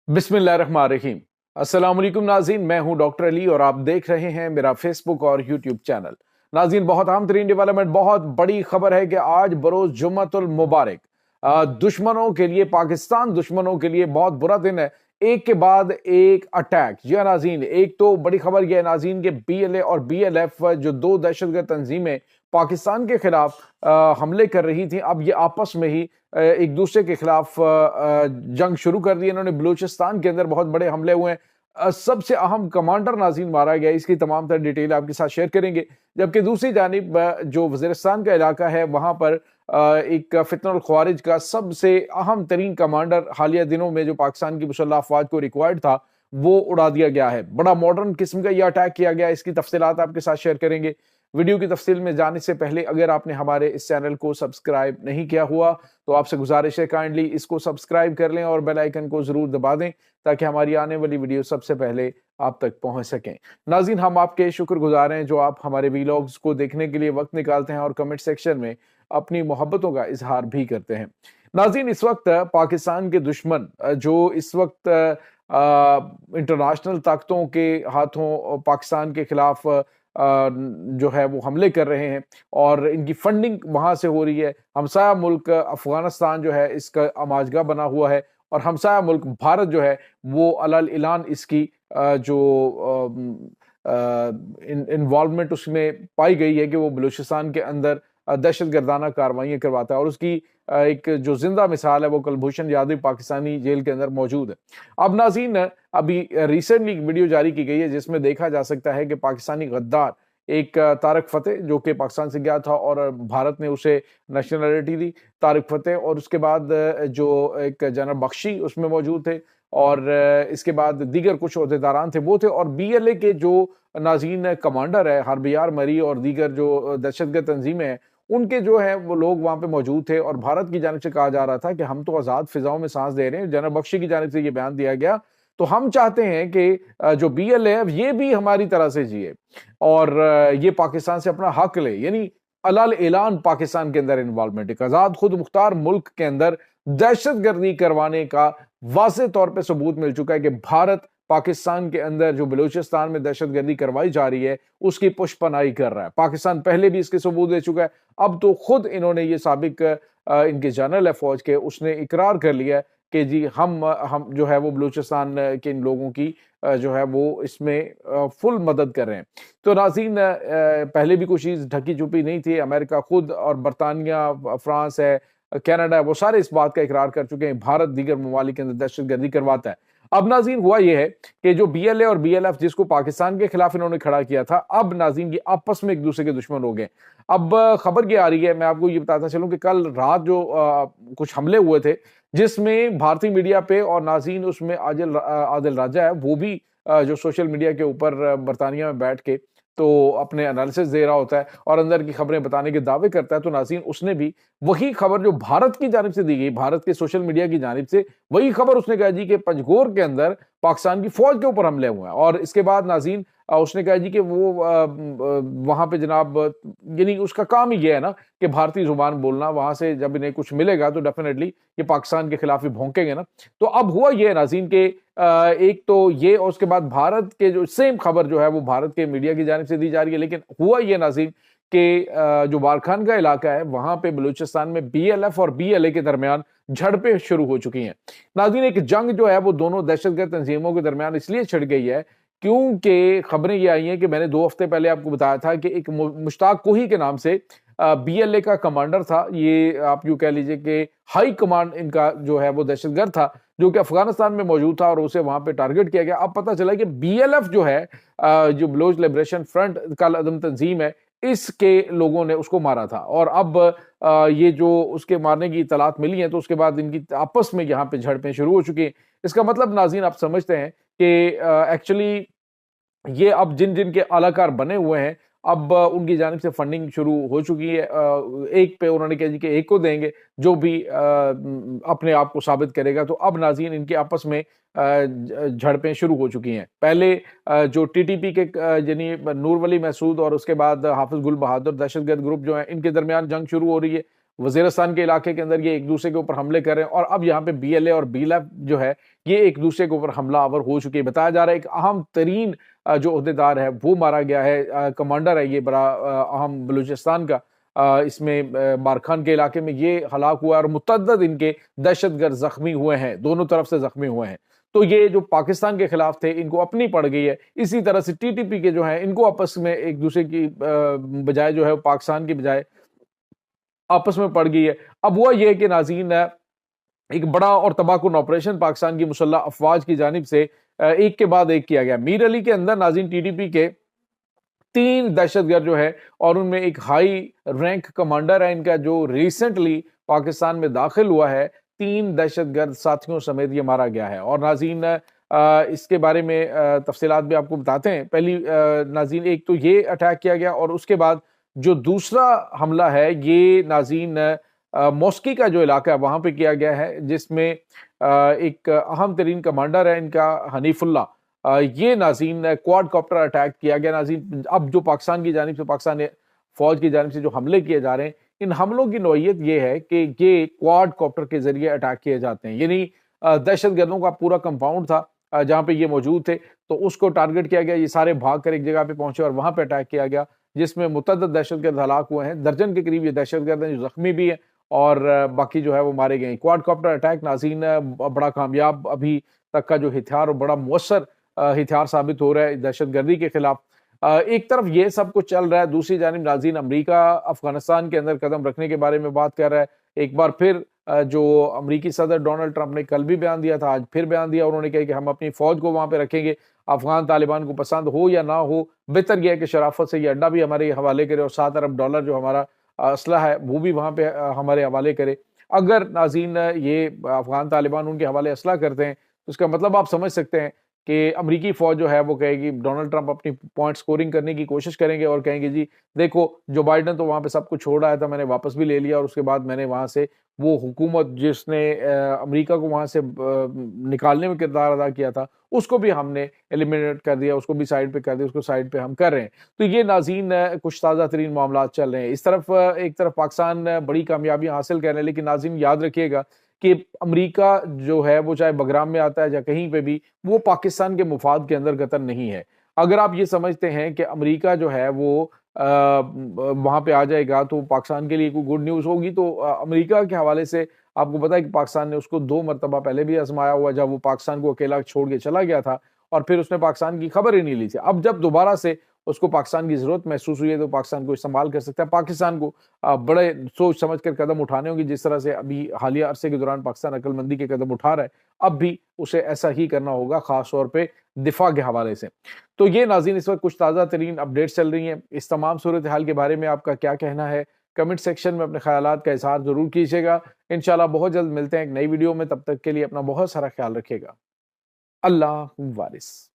बिस्मिल्लाहिर्रहमानिर्रहीम। अस्सलाम वालेकुम नाज़रीन, मैं हूं डॉक्टर अली और आप देख रहे हैं मेरा फेसबुक और यूट्यूब चैनल। नाज़रीन, बहुत अहम तरीन डेवलपमेंट, बहुत बड़ी खबर है कि आज बरोज जुम्मतुल मुबारक दुश्मनों के लिए, पाकिस्तान दुश्मनों के लिए बहुत बुरा दिन है। एक के बाद एक अटैक। जी हाँ नाज़रीन, एक तो बड़ी खबर यह है नाज़रीन के BLA और BLF जो दो दहशतगर्द तंजीमें पाकिस्तान के खिलाफ हमले कर रही थी, अब ये आपस में ही एक दूसरे के खिलाफ जंग शुरू कर दी। इन्होंने बलूचिस्तान के अंदर बहुत बड़े हमले हुए हैं। सबसे अहम कमांडर नाज़रीन मारा गया। इसकी तमाम तर डिटेल आपके साथ शेयर करेंगे। जबकि दूसरी जानिब जो वज़ीरिस्तान का इलाका है वहां पर एक फितनुल ख्वारिज का सबसे अहम तरीन कमांडर हालिया दिनों में जो पाकिस्तान की मुसल्लह अफवाज को रिक्वायर्ड था, वो उड़ा दिया गया है। बड़ा मॉडर्न किस्म का यह अटैक किया गया। इसकी तफसीलात आपके साथ शेयर करेंगे। वीडियो की तफसील में जाने से पहले अगर आपने हमारे इस चैनल को सब्सक्राइब नहीं किया हुआ तो आपसे गुजारिश है काइंडली इसको सब्सक्राइब कर लें और बेल आइकन को जरूर दबा दें ताकि हमारी आने वाली वीडियो सबसे पहले आप तक पहुंच सकें। नाज़रीन, हम आपके शुक्रगुजार हैं जो आप हमारे वीलॉग्स को देखने के लिए वक्त निकालते हैं और कमेंट सेक्शन में अपनी मोहब्बतों का इजहार भी करते हैं। नाज़रीन, इस वक्त पाकिस्तान के दुश्मन जो इस वक्त इंटरनेशनल ताकतों के हाथों पाकिस्तान के खिलाफ जो है वो हमले कर रहे हैं और इनकी फंडिंग वहां से हो रही है। हमसाया मुल्क अफगानिस्तान जो है इसका आमाजगा बना हुआ है और हमसाया मुल्क भारत जो है वो अलल ऐलान इसकी जो इन्वॉल्वमेंट उसमें पाई गई है कि वो बलूचिस्तान के अंदर दहशत गर्दाना कार्रवाइयाँ करवाता है और उसकी एक जो जिंदा मिसाल है वो कुलभूषण यादव पाकिस्तानी जेल के अंदर मौजूद है। अब नाज़रीन, अभी रिसेंटली एक वीडियो जारी की गई है जिसमें देखा जा सकता है कि पाकिस्तानी गद्दार एक तारिक फतेह जो कि पाकिस्तान से गया था और भारत ने उसे नेशनलिटी दी, तारिक फतेह, और उसके बाद जो एक जनरल बख्शी उसमें मौजूद थे और इसके बाद दीगर कुछ ओहदेदारान थे वो थे, और BLA के जो नाज़रीन कमांडर है हरबियार मरी और दीगर जो दहशतगर्द तंजीमें हैं उनके जो है वो लोग वहां पे मौजूद थे। और भारत की जानिब से कहा जा रहा था कि हम तो आजाद फिजाओं में सांस दे रहे हैं। जनरल बख्शी की जानिब से ये बयान दिया गया, तो हम चाहते हैं कि जो BLA है ये भी हमारी तरह से जिए और ये पाकिस्तान से अपना हक ले। यानी अलाल ऐलान पाकिस्तान के अंदर इन्वॉल्वमेंट, एक आजाद खुद मुख्तार मुल्क के अंदर दहशतगर्दी करवाने का वाज़ेह तौर पर सबूत मिल चुका है कि भारत पाकिस्तान के अंदर जो बलूचिस्तान में दहशतगर्दी करवाई जा रही है उसकी पुष्पनाई कर रहा है। पाकिस्तान पहले भी इसके सबूत दे चुका है। अब तो खुद इन्होंने ये साबिक इनके जनरल है फौज के, उसने इकरार कर लिया है कि जी हम जो है वो बलूचिस्तान के इन लोगों की जो है वो इसमें फुल मदद कर रहे हैं। तो नाज़रीन, पहले भी कोई चीज़ ढकी छुपी नहीं थी। अमेरिका खुद और बरतानिया, फ्रांस है, कनाडा है, वो सारे इस बात का इकरार कर चुके हैं भारत दीगर ममालिक के अंदर दहशतगर्दी करवाता है। अब नाज़रीन, हुआ यह है कि जो BLA और BLF जिसको पाकिस्तान के खिलाफ इन्होंने खड़ा किया था, अब नाज़रीन ये आपस में एक दूसरे के दुश्मन हो गए। अब खबर ये आ रही है, मैं आपको ये बताता चलूं कि कल रात जो कुछ हमले हुए थे जिसमें भारतीय मीडिया पे, और नाज़रीन उसमें आदिल राजा है वो भी जो सोशल मीडिया के ऊपर बरतानिया में बैठ के तो अपने एनालिसिस दे रहा होता है और अंदर की खबरें बताने के दावे करता है, तो नाज़रीन उसने भी वही खबर जो भारत की जानिब से दी गई, भारत के सोशल मीडिया की जानिब से, वही खबर उसने कहा जी कि पंजगोर के अंदर पाकिस्तान की फौज के ऊपर हमले हुए हैं। और इसके बाद नाज़रीन उसने कहा जी कि वो वहां पे जनाब, यानी उसका काम ही ये है ना कि भारतीय जुबान बोलना, वहां से जब इन्हें कुछ मिलेगा तो डेफिनेटली ये पाकिस्तान के खिलाफ ही भौंकेंगे ना। तो अब हुआ ये नाज़रीन के एक तो ये, और उसके बाद भारत के जो सेम खबर जो है वो भारत के मीडिया की जानिब से दी जा रही है। लेकिन हुआ ये नाज़रीन कि जो बारखान का इलाका है वहां पे बलूचिस्तान में BLF और BLA के दरमियान झड़पें शुरू हो चुकी हैं। नाज़रीन, एक जंग जो है वो दोनों दहशतगर्द तंजीमों के दरमियान इसलिए छिड़ गई है क्योंकि खबरें ये आई हैं कि मैंने 2 हफ्ते पहले आपको बताया था कि एक मुश्ताक कोही के नाम से BLA का कमांडर था। ये आप यूं कह लीजिए कि हाई कमांड इनका जो है वो दहशतगर्द था जो कि अफगानिस्तान में मौजूद था और उसे वहां पे टारगेट किया गया। अब पता चला कि BLF जो है जो बलोच लिबरेशन फ्रंट का अदम तंजीम है, इसके लोगों ने उसको मारा था। और अब ये जो उसके मारने की इतलात मिली है तो उसके बाद इनकी आपस में यहाँ पे झड़पें शुरू हो चुकी हैं। इसका मतलब नाज़रीन आप समझते हैं कि एक्चुअली ये अब जिन जिन के अलाकार बने हुए हैं अब उनकी जानिब से फंडिंग शुरू हो चुकी है। एक पे उन्होंने कहा जी कि एक को देंगे जो भी अपने आप को साबित करेगा। तो अब नाज़रीन इनके आपस में झड़पें शुरू हो चुकी हैं। पहले जो TTP के यानी नूर वली महसूद और उसके बाद हाफिज गुल बहादुर दहशतगर्द ग्रुप जो है इनके दरमियान जंग शुरू हो रही है। वजीरिस्तान के इलाके के अंदर ये एक दूसरे के ऊपर हमले कर रहे हैं और अब यहाँ पे BLA और BLF जो है ये एक दूसरे के ऊपर हमलावर हो चुके हैं। बताया जा रहा है एक अहम तरीन जो ओहदेदार है वो मारा गया है, कमांडर है ये बड़ा अहम बलूचिस्तान का। इसमें बारखान के इलाके में ये हलाक हुआ और मुतअद्दिद इनके दहशतगर्द जख्मी हुए हैं, दोनों तरफ से जख्मी हुए हैं। तो ये जो पाकिस्तान के खिलाफ थे इनको अपनी पड़ गई है। इसी तरह से TTP के जो है इनको आपस में एक दूसरे की बजाय जो है पाकिस्तान की बजाय आपस में पड़ गई है। अब हुआ यह है कि नाज़रीन एक बड़ा और तबाहकुन ऑपरेशन पाकिस्तान की मुसल्लह अफवाज की जानिब से एक के बाद एक किया गया। मीर अली के अंदर नाज़रीन TTP के 3 दहशतगर्द जो है और उनमें एक हाई रैंक कमांडर है इनका जो रिसेंटली पाकिस्तान में दाखिल हुआ है। 3 दहशतगर्द साथियों समेत ये मारा गया है। और नाज़रीन इसके बारे में तफसीलात भी आपको बताते हैं। पहली नाज़रीन एक तो ये अटैक किया गया और उसके बाद जो दूसरा हमला है ये नाज़रीन मॉस्की का जो इलाका है वहां पे किया गया है, जिसमें एक अहम तरीन कमांडर है इनका हनीफुल्ला। ये नाज़रीन क्वाडकॉप्टर अटैक किया गया। नाज़रीन अब जो पाकिस्तान की जानिब से पाकिस्तान फौज की जानिब से जो हमले किए जा रहे हैं इन हमलों की नौइयत ये है कि ये क्वाडकॉप्टर के जरिए अटैक किए जाते हैं। यानी दहशतगर्दों का पूरा कंपाउंड था जहां पे ये मौजूद थे, तो उसको टारगेट किया गया। ये सारे भाग कर एक जगह पे पहुंचे और वहां पे अटैक किया गया, जिसमें मुतअद्दिद दहशतगर्द हलाक हुए हैं। दर्जन के करीब ये दहशतगर्द हैं जो जख्मी भी हैं और बाकी जो है वो मारे गए। क्वाडकॉप्टर अटैक नाज़रीन बड़ा कामयाब अभी तक का जो हथियार और बड़ा मुअस्सर हथियार साबित हो रहा है दहशतगर्दी के खिलाफ। एक तरफ ये सब कुछ चल रहा है, दूसरी जानिब नाज़रीन अमेरिका अफगानिस्तान के अंदर कदम रखने के बारे में बात कर रहा है। एक बार फिर जो अमेरिकी सदर डोनाल्ड ट्रंप ने कल भी बयान दिया था, आज फिर बयान दिया। उन्होंने कहा कि हम अपनी फौज को वहां पे रखेंगे, अफगान तालिबान को पसंद हो या ना हो, बेहतर यह है कि शराफत से ये अड्डा भी हमारे हवाले करे और $7 अरब जो हमारा असला है वो भी वहां पे हमारे हवाले करे। अगर नाज़रीन ये अफगान तालिबान उनके हवाले असला करते हैं तो इसका मतलब आप समझ सकते हैं कि अमेरिकी फौज जो है वो कहेगी, डोनाल्ड ट्रंप अपनी पॉइंट स्कोरिंग करने की कोशिश करेंगे और कहेंगे जी देखो जो बाइडन तो वहां पे सब कुछ छोड़ आया था, मैंने वापस भी ले लिया और उसके बाद मैंने वहां से वो हुकूमत जिसने अमेरिका को वहां से निकालने में किरदार अदा किया था उसको भी हमने एलिमिनेट कर दिया, उसको भी साइड पे कर दिया, उसको साइड पे हम कर रहे हैं। तो ये नाज़रीन कुछ ताज़ा तरीन मामला चल रहे हैं। इस तरफ एक तरफ पाकिस्तान बड़ी कामयाबी हासिल कर रहे हैं, लेकिन नाज़रीन याद रखिएगा कि अमेरिका जो है वो चाहे बगराम में आता है या कहीं पे भी, वो पाकिस्तान के मुफाद के अंदर कतन नहीं है। अगर आप ये समझते हैं कि अमेरिका जो है वो वहां पे आ जाएगा तो पाकिस्तान के लिए कोई गुड न्यूज होगी, तो अमेरिका के हवाले से आपको पता है कि पाकिस्तान ने उसको 2 मरतबा पहले भी आजमाया हुआ, जब वो पाकिस्तान को अकेला छोड़ के चला गया था और फिर उसने पाकिस्तान की खबर ही नहीं ली थी। अब जब दोबारा से उसको पाकिस्तान की जरूरत महसूस हुई है तो पाकिस्तान को इस्तेमाल कर सकता है। पाकिस्तान को बड़े सोच समझ कर कदम उठाने होंगे, जिस तरह से अभी हालिया अरसे के दौरान पाकिस्तान अक्लमंदी के कदम उठा रहा है, अब भी उसे ऐसा ही करना होगा, खास तौर पे दिफा के हवाले से। तो ये नाज़रीन इस वक्त कुछ ताज़ा तरीन अपडेट्स चल रही हैं। इस तमाम सूरत हाल के बारे में आपका क्या कहना है, कमेंट सेक्शन में अपने ख्यालात का इजहार जरूर कीजिएगा। इंशाल्लाह बहुत जल्द मिलते हैं एक नई वीडियो में, तब तक के लिए अपना बहुत सारा ख्याल रखिएगा। अल्लाह वारिस।